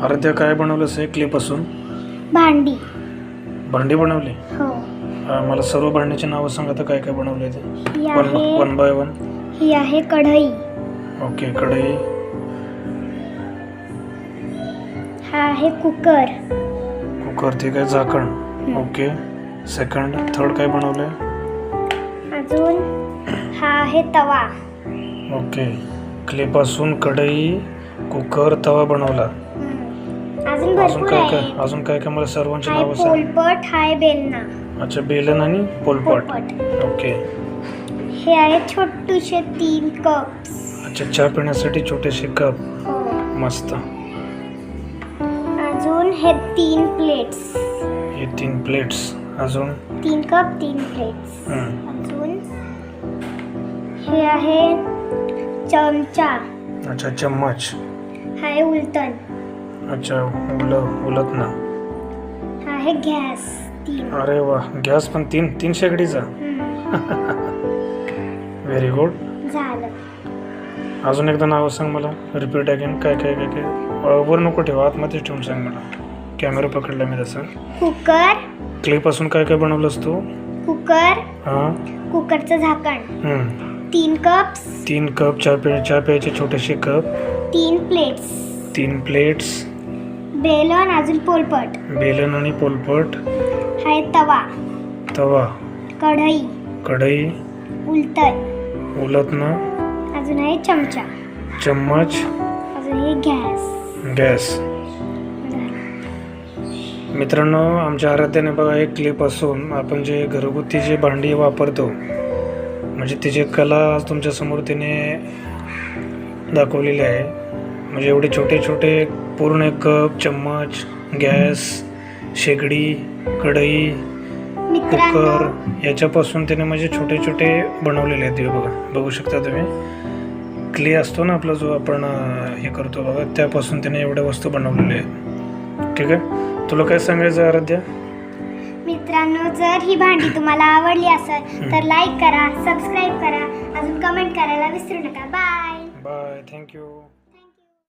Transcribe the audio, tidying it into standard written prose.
आराध्या काय बनवलंस हे क्ले पासून? भांडी. भांडी बनवली? हो. मला सर्व भांड्याची नावं सांग आता, काय काय बनवले ते ही आहे वन बाय वन. ही आहे कढई. ओके, कढई. हा आहे कुकर. कुकर, ठीक आहे. झाकण. ओके. सेकंड, थर्ड काय बनवलंय? अजून हा आहे तवा. ओके, क्ले पासून कढई, कुकर, तवा बनवला. अजून अजून भरपूर काय आहे. काय अजून काय काय मला सर्वांची हाय नावं सांग. पोलपट, हाय बेलना. अच्छा, बेलन आणि पोलपट. ओके. हे आहेत छोटेसे 3 कप्स. अच्छा, चहा पिण्यासाठी छोटेसे कप. हो. मस्त. अजून हे 3 प्लेट्स. हे 3 प्लेट्स. अजून 3 कप 3 प्लेट्स. अजून हे आहे चमचा. अच्छा, चम्मच. हाय उलटण. अच्छा, उलट ना. हा आहे गॅस 3. अरे वा, गॅस पण 3 शेगडीचा. Very good. झालं. अजून एकदा नाव सांग मला, रिपीट अगेन. काय काय काय काय वर नको ठेवा, आतमध्ये ठेवून सांग मला. कॅमेरा पकडला मी तसं. कुकर. क्ले पासून काय काय बनवलंस तू? कुकर. हां. कुकरचं झाकण. 3 कप्स. 3 कप चहा प्यायचे छोटेसे कप. 3 प्लेट्स. 3 प्लेट्स. बेलन, अजून पोलपट. बेलन आणि पोलपट. हाय तवा. तवा. कढई. उलटण. उलटणं. अजून आहे चमचा. चम्मच. अजून हे गॅस. मित्रांनो, आमच्या आराध्याने बघा, एक क्ले पासून आपण जे घरगुती जे भांडी वापरतो, म्हणजे तिची कला आज तुमच्या समोर तिने दाखवलेली आहे. म्हणजे एवढे छोटे छोटे पूर्ण कप, चम्मच, गॅस, शेगडी, कढई, कुकर याच्यापासून त्याने म्हणजे छोटे छोटे बनवलेले आहेत. बघू शकता तुम्ही. क्ले असतो ना आपला, जो आपण हे करतो बघा, त्यापासून त्याने एवढ्या वस्तू बनवलेल्या आहेत. ठीक आहे. तुला काय सांगायचं आराध्या? मित्रांनो, जर ही भांडी तुम्हाला आवडली असेल तर लाईक करा, सबस्क्राईब करा, अजून कमेंट करायला विसरू नका. बाय. बाय. थँक्यू.